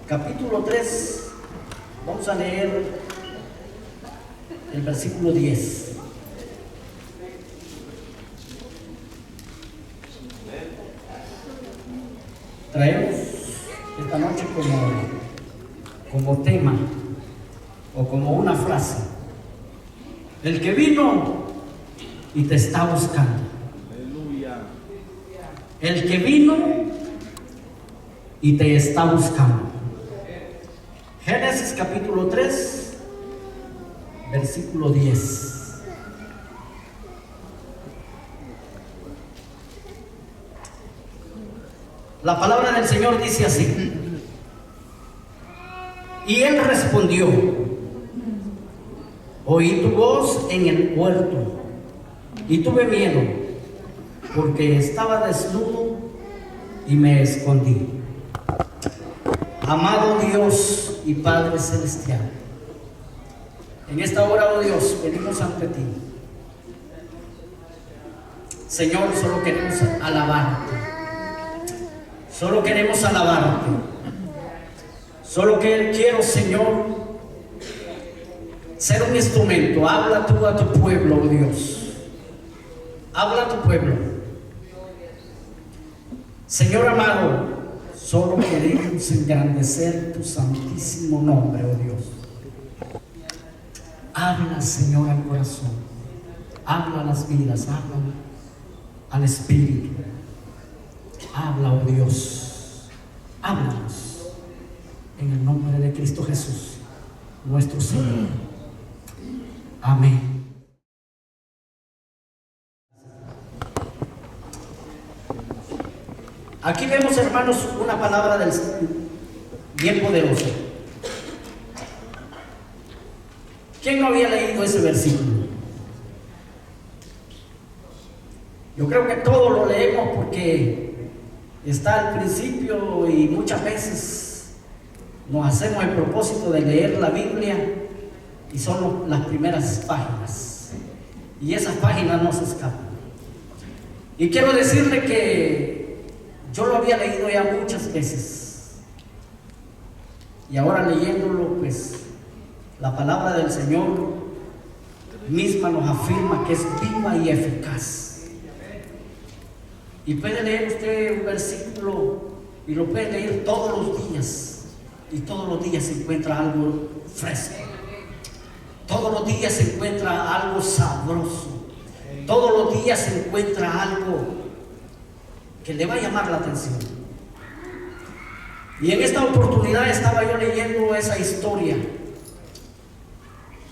capítulo 3, vamos a leer el versículo 10. Traemos esta noche como tema o como una frase: el que vino y te está buscando. Aleluya. El que vino y te está buscando. Génesis capítulo 3, versículo 10. La palabra del Señor dice así: y él respondió: oí tu voz en el huerto y tuve miedo, porque estaba desnudo y me escondí. Amado Dios y Padre Celestial, en esta hora, oh Dios, venimos ante ti. Señor, solo queremos alabarte. Solo queremos alabarte. Solo que quiero, Señor, ser un instrumento. Habla tú a tu pueblo, oh Dios. Habla a tu pueblo. Señor amado, solo queremos engrandecer tu santísimo nombre, oh Dios. Habla, Señor, al corazón. Habla a las vidas. Habla al espíritu. Habla, oh Dios. Háblanos en el nombre de Cristo Jesús, nuestro Señor. Amén. Aquí vemos, hermanos, una palabra del bien poderosa. ¿Quién no había leído ese versículo? Yo creo que todos lo leemos porque está al principio y muchas veces nos hacemos el propósito de leer la Biblia y son las primeras páginas. Y esas páginas no se escapan. Y quiero decirle que yo lo había leído ya muchas veces, y ahora leyéndolo, pues la palabra del Señor misma nos afirma que es viva y eficaz. Y puede leer usted un versículo y lo puede leer todos los días, y todos los días se encuentra algo fresco, todos los días se encuentra algo sabroso, todos los días se encuentra algo que le va a llamar la atención. Y en esta oportunidad estaba yo leyendo esa historia,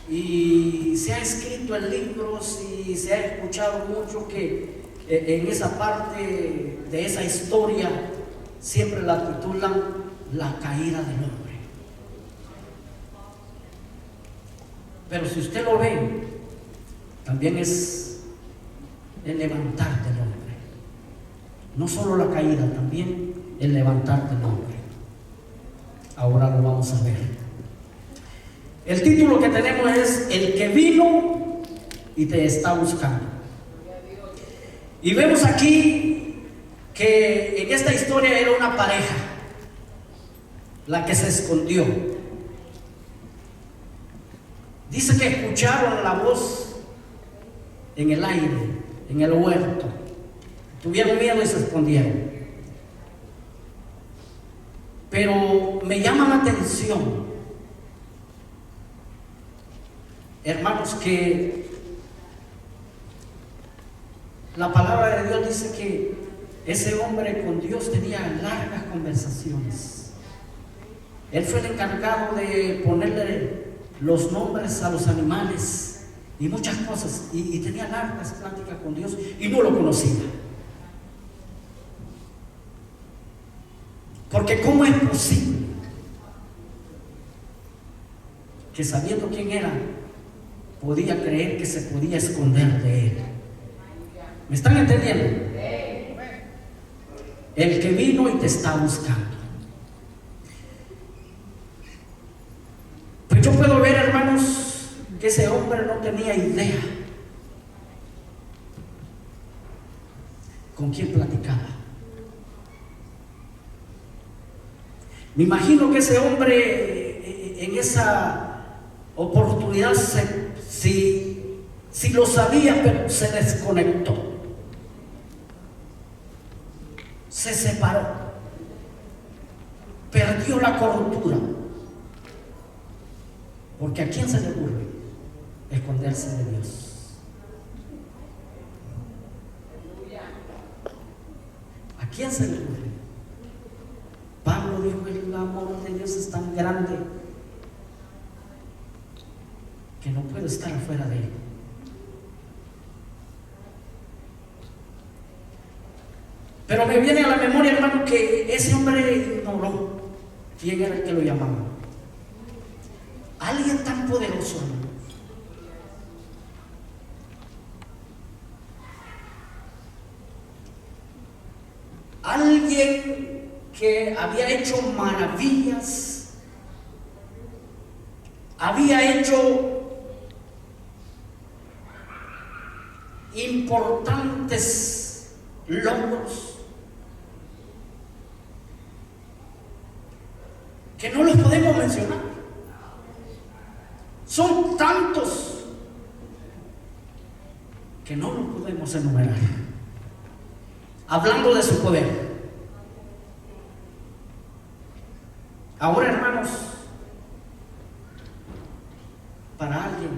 y se ha escrito en libros y se ha escuchado mucho que en esa parte de esa historia siempre la titulan la caída del hombre. Pero si usted lo ve, también es el levantar del hombre. No solo la caída, también el levantar del hombre. Ahora lo vamos a ver. El título que tenemos es el que vino y te está buscando. Y vemos aquí que en esta historia era una pareja la que se escondió. Dice que escucharon la voz en el aire, en el huerto. Tuvieron miedo y se escondieron. Pero me llama la atención, hermanos, que la palabra de Dios dice que ese hombre con Dios tenía largas conversaciones. Él fue el encargado de ponerle los nombres a los animales y muchas cosas, y tenía largas pláticas con Dios y no lo conocía. Porque ¿cómo es posible que, sabiendo quién era, podía creer que se podía esconder de él? ¿Me están entendiendo? El que vino y te está buscando. Pues yo puedo ver, hermanos, que ese hombre no tenía idea con quién platicaba. Me imagino que ese hombre en esa oportunidad, si lo sabía, pero se desconectó, se separó, perdió la cordura. Porque ¿a quién se le ocurre esconderse de Dios? ¿A quién se le ocurre? Pablo dijo: el amor de Dios es tan grande que no puedo estar afuera de él. Pero me viene a la memoria, hermano, que ese hombre ignoró quién era el que lo llamaba. Alguien tan poderoso, hermano. Alguien que había hecho maravillas, había hecho importantes logros que no los podemos mencionar. Son tantos que no los podemos enumerar. Hablando de su poder. Ahora, hermanos, para alguien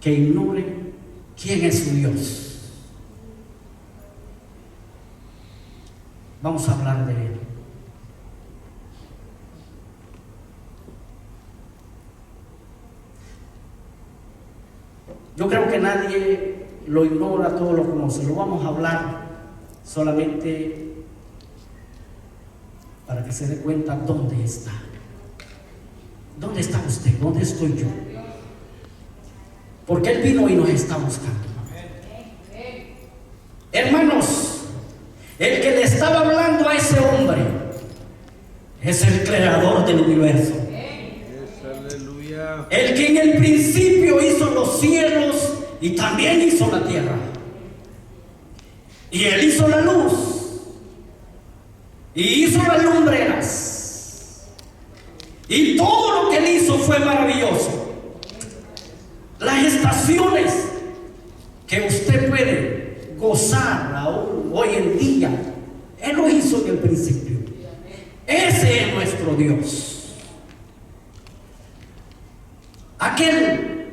que ignore quién es su Dios, vamos a hablar de él. Yo creo que nadie lo ignora, todo lo conoce. Lo vamos a hablar solamente para que se dé cuenta dónde está. ¿Dónde está usted? ¿Dónde estoy yo? Porque Él vino y nos está buscando. Hermanos, el que le estaba hablando a ese hombre es el creador del universo. El que en el principio hizo los cielos y también hizo la tierra. Y Él hizo la luz y hizo las lumbreras. Y todo lo que Él hizo fue maravilloso. Las estaciones que usted puede gozar aún hoy en día, Él lo hizo en el principio. Ese es nuestro Dios. Aquel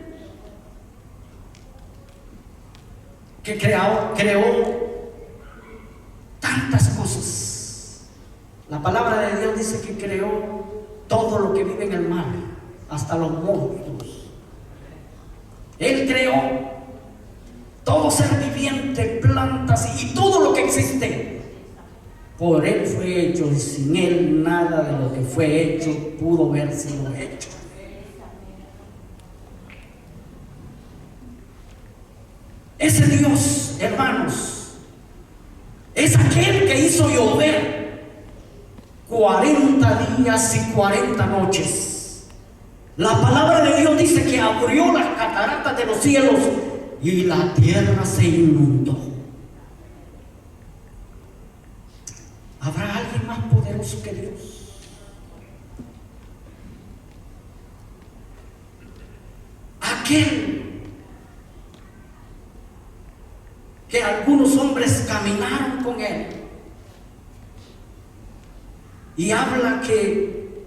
que creó tantas cosas. La palabra de Dios dice que creó todo lo que vive en el mar, hasta los monstruos. Él creó todo ser viviente, plantas y todo lo que existe. Por Él fue hecho, y sin Él nada de lo que fue hecho pudo haber sido hecho. Ese Dios, hermanos, es aquel que hizo llover 40 días y 40 noches. La palabra de Dios dice que abrió las cataratas de los cielos y la tierra se inundó. ¿Habrá alguien más poderoso que Dios? Aquel que algunos hombres caminaron con Él, y habla que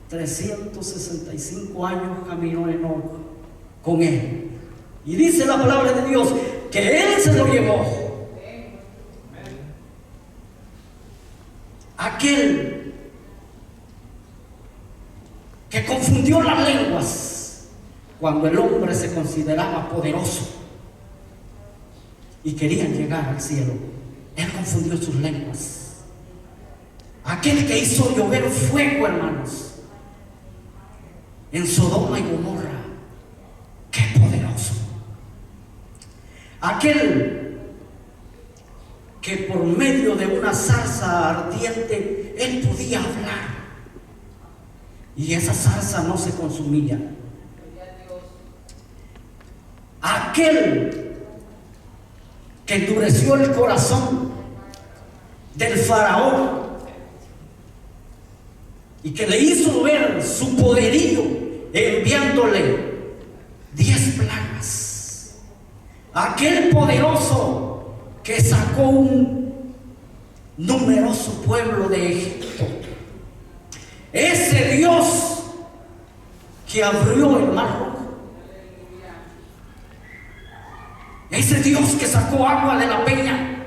365 años caminó Enoc con Él, y dice la palabra de Dios que Él se lo llevó. Aquel que confundió las lenguas cuando el hombre se consideraba poderoso y querían llegar al cielo, Él confundió sus lenguas. Aquel que hizo llover fuego, hermanos, en Sodoma y Gomorra. ¡Qué poderoso! Aquel que por medio de una zarza ardiente Él podía hablar y esa zarza no se consumía. Aquel que endureció el corazón del faraón y que le hizo ver su poderío enviándole 10 plagas. Aquel poderoso que sacó un numeroso pueblo de Egipto. Ese Dios que abrió el mar rojo. Ese Dios que sacó agua de la peña.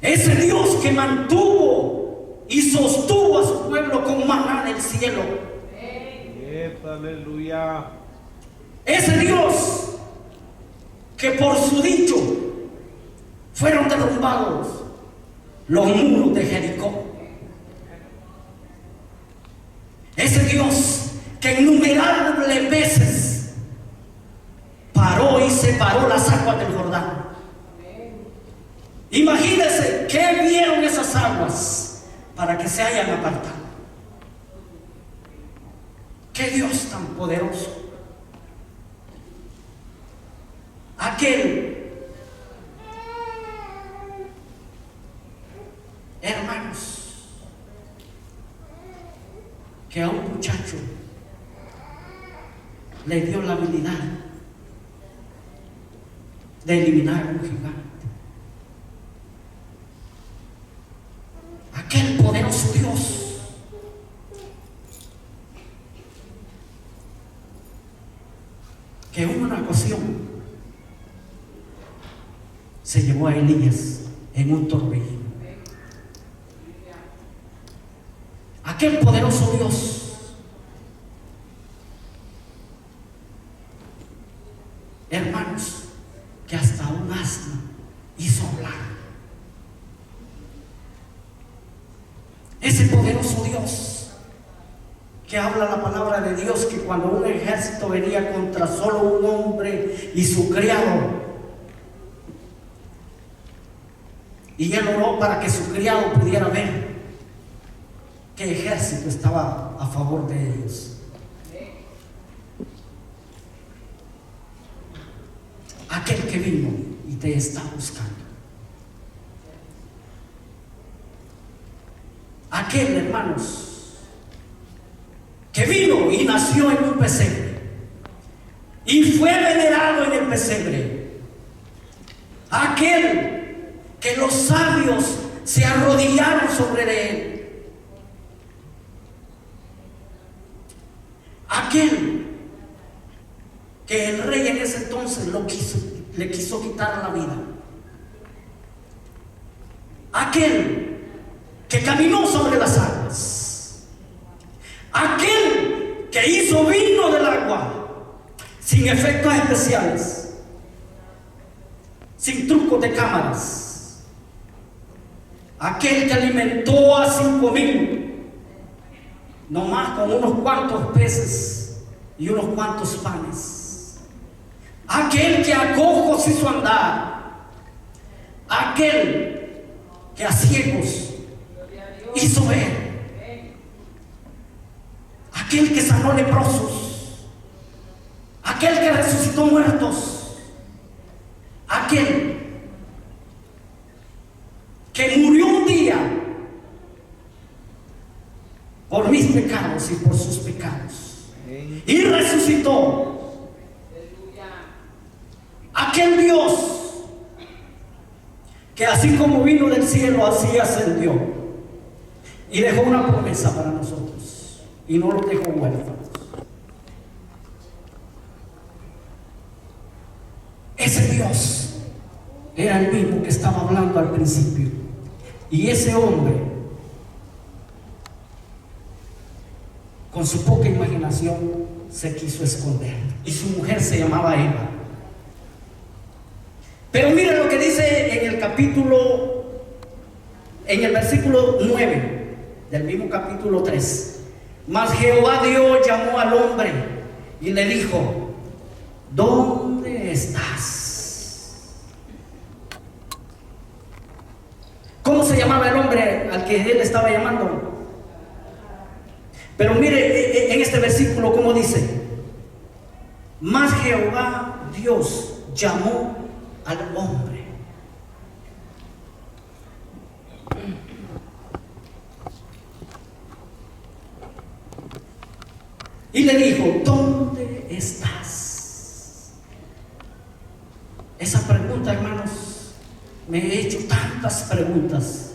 Ese Dios que mantuvo y sostuvo a su pueblo con maná del cielo. Aleluya. Ese Dios que por su dicho fueron derrumbados los muros de Jericó. Ese Dios que innumerables veces paró y separó las aguas del Jordán. Imagínense qué vieron esas aguas para que se hayan apartado. Qué Dios tan poderoso. Aquel, hermanos, que a un muchacho le dio la habilidad de eliminar a un gigante. Aquel poderoso Dios que en una ocasión se llevó a Elías en un torbellino. Aquel poderoso Dios hermanos, que hasta un asno hizo hablar. Ese poderoso Dios que habla la palabra de Dios, que cuando un ejército venía contra solo un hombre y su criado, y él oró para que su criado pudiera ver qué ejército estaba a favor de ellos. Aquel que vino y te está buscando. Aquel, hermanos, que vino y nació en un pesebre y fue venerado en el pesebre. Aquel que los sabios se arrodillaron sobre él. Aquel que el rey en ese entonces le quiso quitar la vida. Aquel que caminó sobre las aguas. Aquel que hizo vino del agua sin efectos especiales, sin trucos de cámaras. Aquel que alimentó a 5,000 nomás con unos cuantos peces y unos cuantos panes. Aquel que a cojos hizo andar. Aquel que a ciegos hizo ver. Aquel que sanó leprosos. Aquel que resucitó muertos. Aquel que murió un día por mis pecados y por sus pecados y resucitó. Aquel Dios que así como vino del cielo, así ascendió y dejó una promesa para nosotros y no los dejó huérfanos. Ese Dios era el mismo que estaba hablando al principio, y ese hombre, con su poca imaginación, se quiso esconder, y su mujer se llamaba Eva. Pero miren lo que dice en el versículo 9 del mismo capítulo 3. Mas Jehová Dios llamó al hombre y le dijo: ¿dónde estás? ¿Cómo se llamaba el hombre al que él estaba llamando? Pero mire en este versículo cómo dice: mas Jehová Dios llamó al hombre. estás? Esa pregunta, hermanos, me he hecho tantas preguntas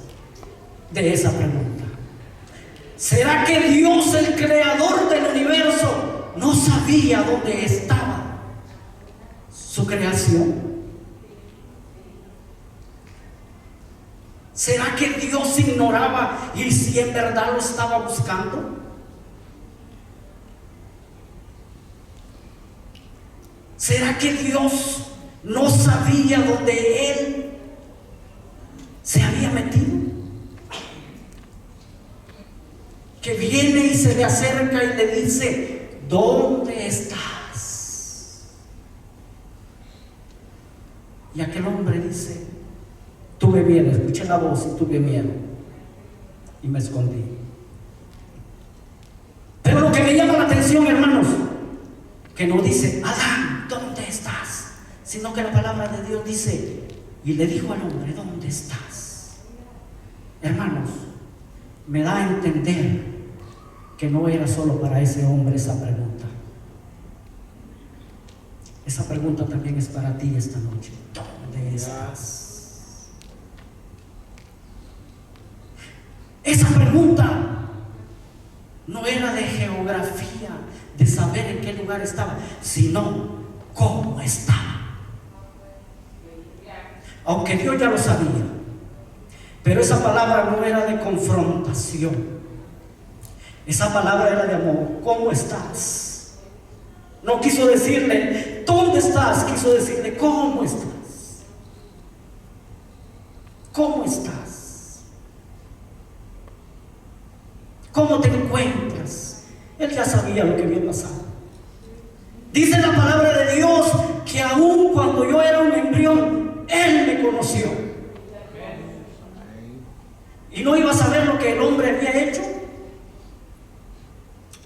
de esa pregunta. ¿Será que Dios, el creador del universo, no sabía dónde estaba su creación? ¿Será que Dios ignoraba y si en verdad lo estaba buscando? ¿Será que Dios no sabía dónde Él se había metido? Que viene y se le acerca y le dice: ¿dónde estás? Y aquel hombre dice: tuve miedo, escuché la voz y tuve miedo y me escondí. Pero lo que me llama la atención, hermanos, que no dice: Adán, ¿dónde estás? Sino que la palabra de Dios dice: y le dijo al hombre: ¿dónde estás? Hermanos, me da a entender que no era solo para ese hombre esa pregunta. Esa pregunta también es para ti esta noche. ¿Dónde estás? Esa pregunta no era de geografía, de saber en qué lugar estaba, sino cómo estaba. Aunque Dios ya lo sabía, pero esa palabra no era de confrontación. Esa palabra era de amor. ¿Cómo estás? No quiso decirle ¿dónde estás? Quiso decirle ¿cómo estás? ¿Cómo estás? ¿Cómo te encuentras? Él ya sabía lo que había pasado. Dice la palabra de Dios que aún cuando yo era un embrión, Él me conoció. Y no iba a saber lo que el hombre había hecho,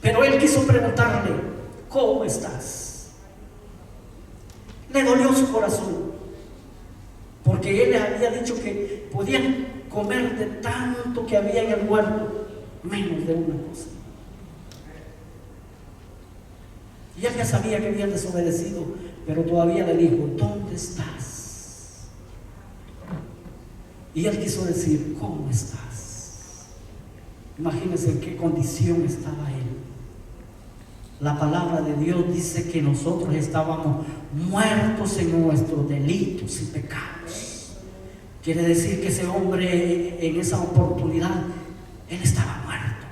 pero Él quiso preguntarle: ¿cómo estás? Le dolió su corazón, porque Él les había dicho que podían comer de tanto que había en el huerto, menos de una cosa. Y Él ya sabía que habían desobedecido, pero todavía le dijo: ¿dónde estás? Y Él quiso decir: ¿cómo estás? Imagínense en qué condición estaba Él. La palabra de Dios dice que nosotros estábamos muertos en nuestros delitos y pecados. Quiere decir que ese hombre en esa oportunidad, él estaba muerto.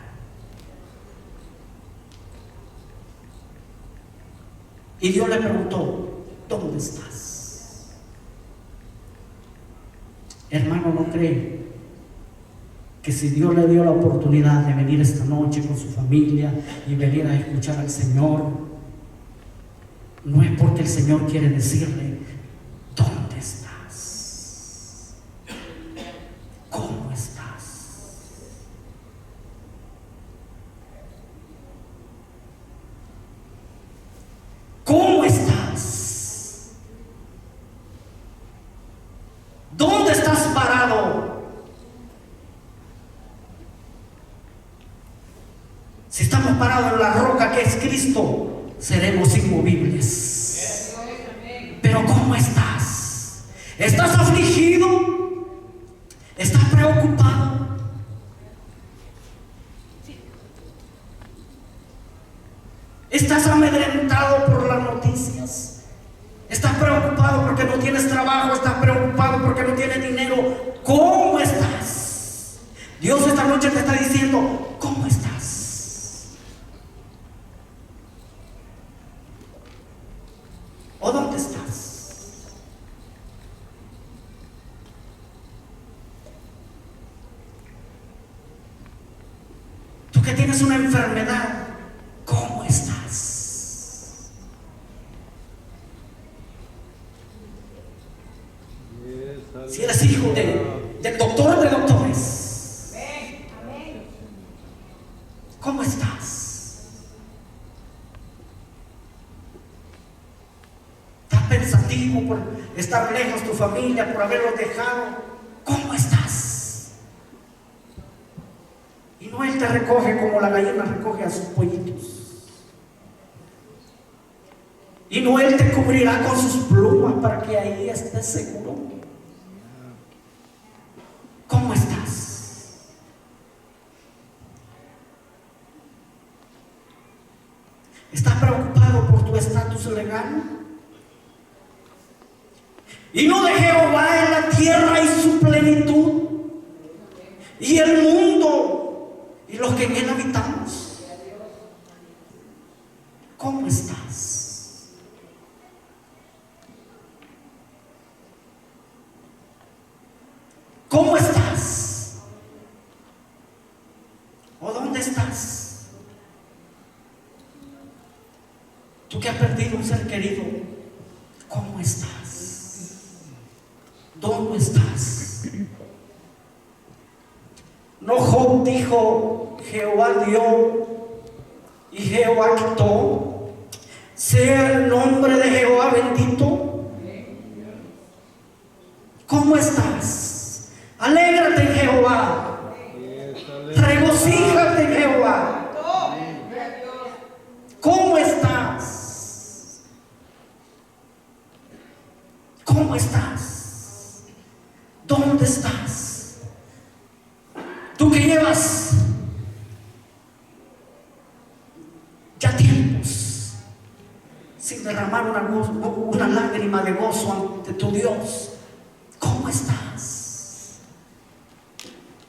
Y Dios le preguntó: ¿dónde estás? Hermano, ¿no cree que si Dios le dio la oportunidad de venir esta noche con su familia y venir a escuchar al Señor, no es porque el Señor quiere decirle: ¿dónde estás? ¿Cómo estás? ¿Cómo estás? ¿Dónde estás parado? Si estamos parados en la roca que es Cristo, seremos inmovibles. Pero ¿cómo estás? ¿Estás afligido? ¿Estás preocupado? ¿Estás amedrentado por las noticias? ¿Estás preocupado porque no tienes trabajo? ¿Estás preocupado porque no tienes dinero? ¿Cómo estás? Dios esta noche te está diciendo: ¿cómo estás? ¿O dónde estás? Tú que tienes una enfermedad, ¿cómo estás? Si eres hijo del doctor de doctores, ¿cómo estás? Pensativo por estar lejos de tu familia, por haberlos dejado. ¿Cómo estás? Y no Él te recoge como la gallina recoge a sus pollitos. Y no Él te cubrirá con sus plumas para que ahí estés seguro. ¿Cómo estás? ¿Estás preocupado por tu estatus legal? Y no de Jehová en la tierra y su plenitud, y el mundo y los que en él habitamos. ¿Cómo estás? ¿Cómo estás? ¿O dónde estás? Tú que has perdido un ser querido, ¿cómo estás? ¿Dónde estás? No, Job dijo: Jehová dio y Jehová quitó, sea el nombre de Jehová bendito. ¿Cómo estás? Alégrate en Jehová, regocíjate en Jehová. ¿Cómo estás? ¿Cómo estás? ¿Dónde estás? Tú que llevas ya tiempos sin derramar una lágrima de gozo ante tu Dios, ¿cómo estás?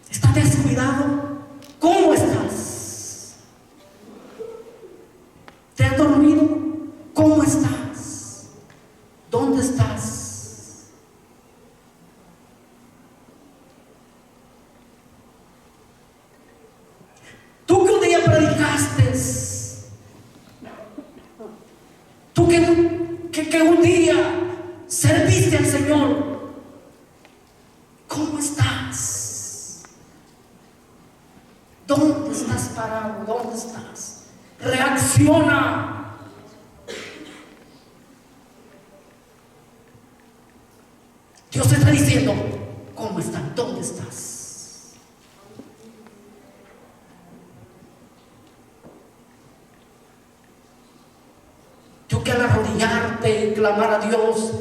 ¿Estás descuidado? ¿Cómo estás? ¿Te has dormido? ¿Cómo estás? ¿Dónde estás? Tú que un día predicaste, tú que un día serviste al Señor, ¿cómo estás? ¿Dónde estás parado? ¿Dónde estás? Reacciona. Dios te está diciendo: ¿cómo estás? ¿Dónde estás? Tú que al arrodillarte y clamar a Dios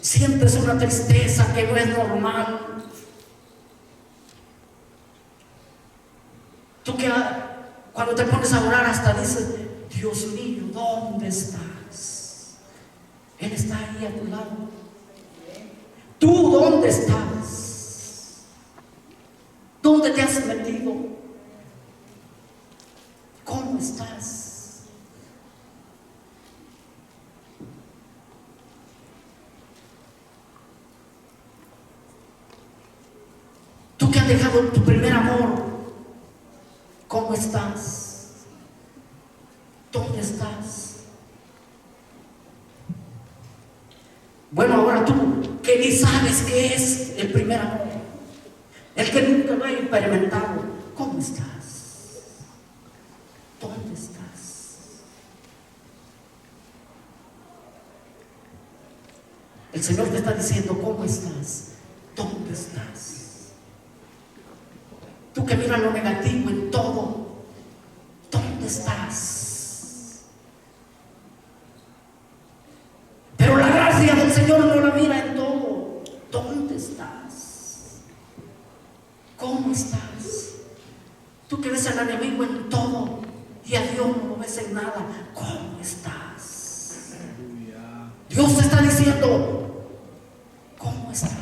sientes una tristeza que no es normal. Tú que cuando te pones a orar hasta dices: Dios mío, ¿dónde estás? Él está ahí a tu lado. ¿Tú dónde estás? ¿Dónde te has metido? ¿Cómo estás? Tú que has dejado tu primer amor, ¿cómo estás? ¿Dónde estás? Bueno, ahora tú que ni sabes qué es el primer amor, el que nunca lo ha experimentado, ¿cómo estás? ¿Dónde estás? El Señor te está diciendo: ¿cómo estás? ¿Dónde estás? Tú que miras lo negativo en todo, ¿dónde estás? Pero la gracia del Señor no la mira en todo. ¿Dónde estás? ¿Cómo estás? Tú que ves al enemigo en todo y a Dios no lo ves en nada, ¿cómo estás? Dios te está diciendo: ¿cómo estás?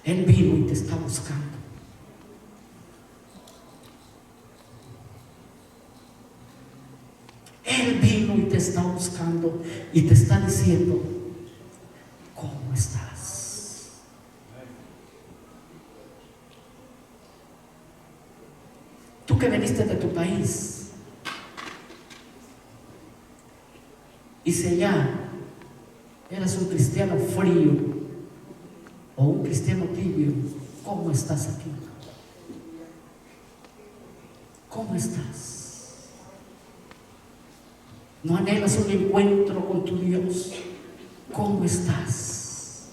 Él vino y te está buscando. Él vino y te está buscando y te está diciendo: ¿cómo estás? Tú que viniste de tu país y si allá eras un cristiano frío o un cristiano tibio, ¿cómo estás aquí? ¿Cómo estás? ¿No anhelas un encuentro con tu Dios? ¿Cómo estás?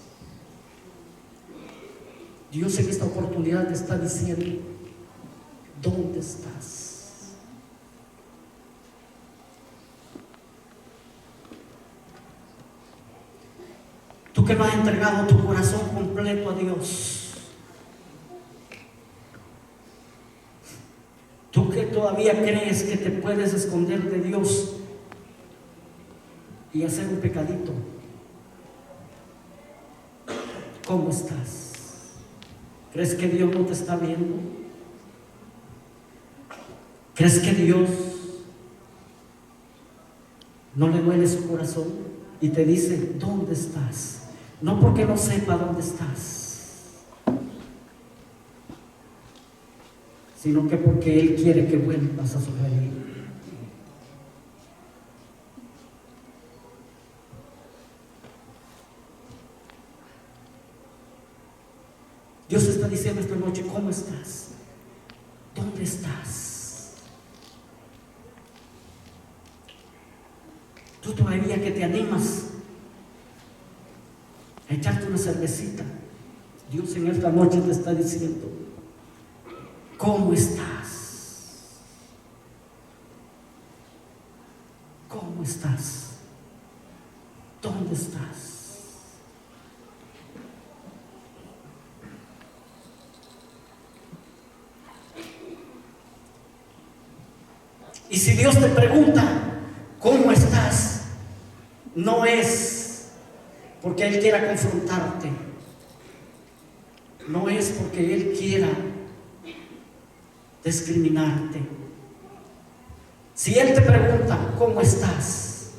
Dios en esta oportunidad te está diciendo: ¿dónde estás? que no has entregado tu corazón completo a Dios, tú que todavía crees que te puedes esconder de Dios y hacer un pecadito, ¿cómo estás? ¿Crees que Dios no te está viendo? ¿Crees que Dios no le duele su corazón y te dice, ¿dónde estás? No porque no sepa dónde estás, sino que porque Él quiere que vuelvas a su reino. Dios está diciendo esta noche, ¿cómo estás? ¿Dónde estás? Tú todavía que te animas a echarte una cervecita, Dios en esta noche te está diciendo, ¿cómo estás? ¿Cómo estás? ¿Dónde estás? Y si Dios te pregunta, ¿cómo estás? No es porque Él quiera confrontarte, no es porque Él quiera discriminarte. Si Él te pregunta, ¿cómo estás?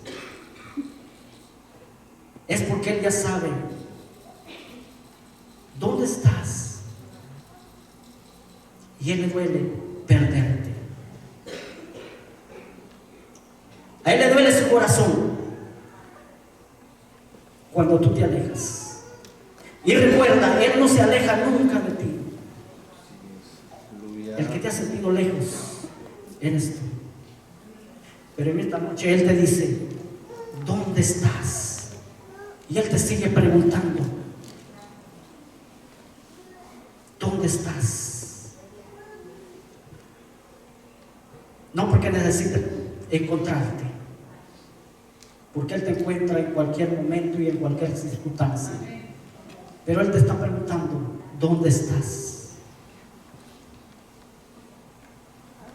Es porque Él ya sabe dónde estás y a Él le duele perderte. A Él le duele su corazón cuando tú te alejas. Y recuerda, Él no se aleja nunca de ti. El que te ha sentido lejos eres tú. Pero en esta noche Él te dice, ¿dónde estás? Y Él te sigue preguntando, ¿dónde estás? No porque necesites encontrarte, porque Él te encuentra en cualquier momento y en cualquier circunstancia, pero Él te está preguntando, ¿dónde estás?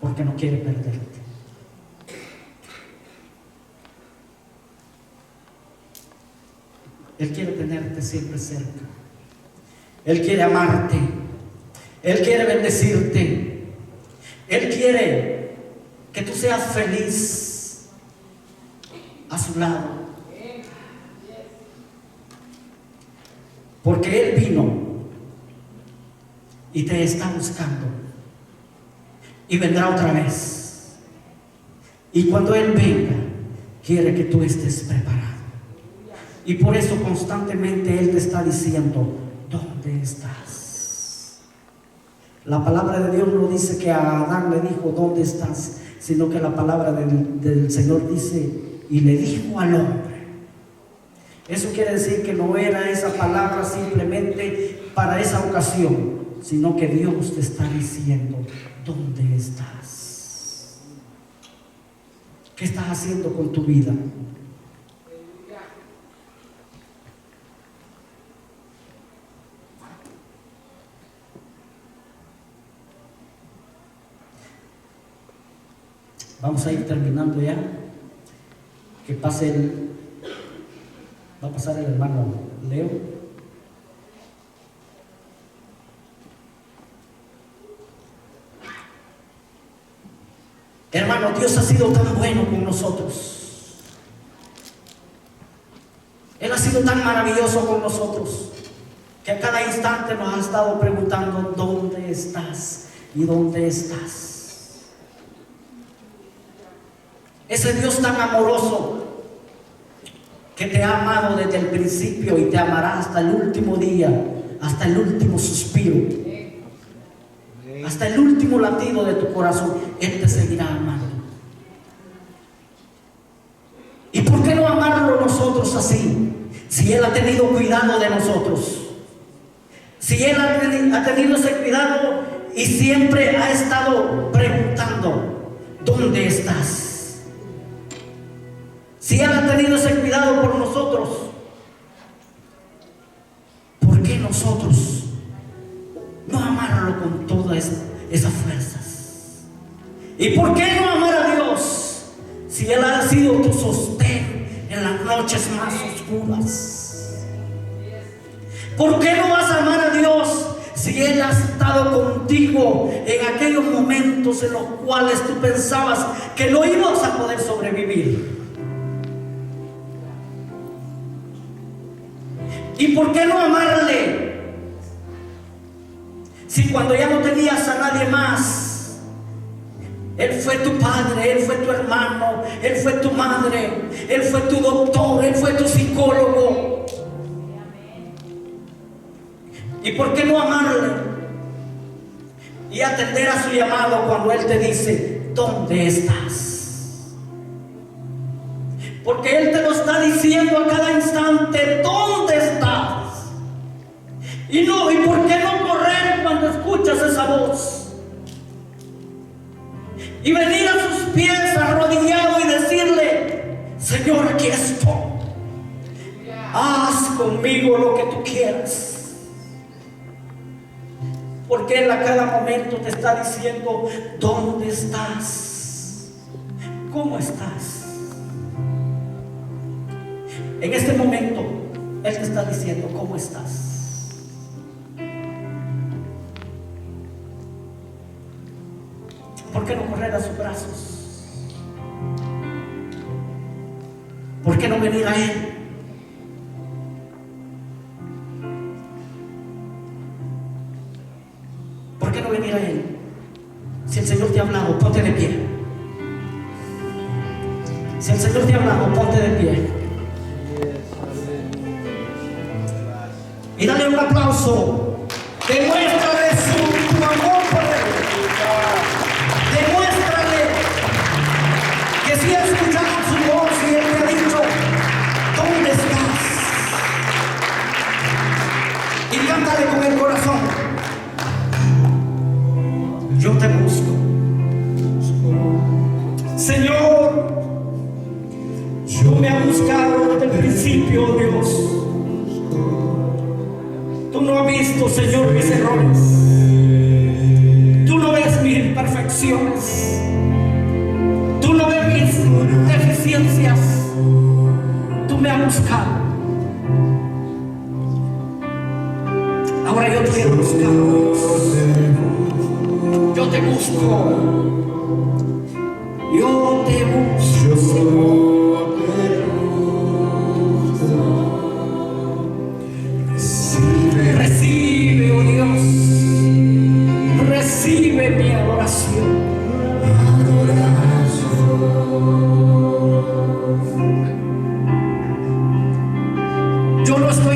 Porque no quiere perderte. Él quiere tenerte siempre cerca. Él quiere amarte. Él quiere bendecirte. Él quiere que tú seas feliz a su lado. Porque Él vino y te está buscando. Y vendrá otra vez. Y cuando Él venga, quiere que tú estés preparado. Y por eso constantemente Él te está diciendo, ¿dónde estás? La palabra de Dios no dice que a Adán le dijo, ¿dónde estás? Sino que la palabra del Señor dice, y le dijo al hombre. Eso quiere decir que no era esa palabra simplemente para esa ocasión, sino que Dios te está diciendo, ¿dónde estás? ¿Qué estás haciendo con tu vida? Vamos a ir terminando ya. Que pase va a pasar el hermano Leo. Hermano, Dios ha sido tan bueno con nosotros. Él ha sido tan maravilloso con nosotros que a cada instante nos ha estado preguntando, ¿dónde estás? ¿Y dónde estás? Ese Dios tan amoroso que te ha amado desde el principio y te amará hasta el último día, hasta el último suspiro, hasta el último latido de tu corazón, Él te seguirá amando. ¿Y por qué no amarlo nosotros así? Si Él ha tenido cuidado de nosotros, si Él ha tenido ese cuidado y siempre ha estado preguntando, ¿dónde estás? Si Él ha tenido ese cuidado por nosotros, nosotros no amarlo con todas esas fuerzas? ¿Y por qué no amar a Dios si Él ha sido tu sostén en las noches más oscuras? ¿Por qué no vas a amar a Dios si Él ha estado contigo en aquellos momentos en los cuales tú pensabas que no ibas a poder sobrevivir? ¿Y por qué no amarle si cuando ya no tenías a nadie más, Él fue tu padre, Él fue tu hermano, Él fue tu madre, Él fue tu doctor, Él fue tu psicólogo? ¿Y por qué no amarle y atender a su llamado cuando Él te dice: ¿dónde estás? Porque Él te lo está diciendo a cada instante: ¿dónde estás? ¿Y por qué no correr cuando escuchas esa voz? Y venir a sus pies arrodillado y decirle: Señor, aquí estoy. Haz conmigo lo que tú quieras. Porque Él a cada momento te está diciendo: ¿dónde estás? ¿Cómo estás? En este momento Él te está diciendo: ¿cómo estás? ¿Por qué no correr a sus brazos? ¿Por qué no venir a Él? ¿Por qué no venir a Él? Si el Señor te ha hablado, ponte de pie. Si el Señor te ha hablado, ponte de pie. Y dale un aplauso. Demuéstrale tu amor por Él. Demuéstrale que si has escuchado su voz y Él te ha dicho: ¿dónde estás? Y cántale con el corazón: yo te busco. Señor, yo me he buscado desde el principio, Dios. Tú no has visto, Señor, mis errores. Tú no ves mis imperfecciones. Tú no ves mis deficiencias. Tú me has buscado. Ahora yo te quiero buscar, Dios. Yo te busco. Yo te busco. Recibe, oh Dios, recibe mi adoración. Yo no estoy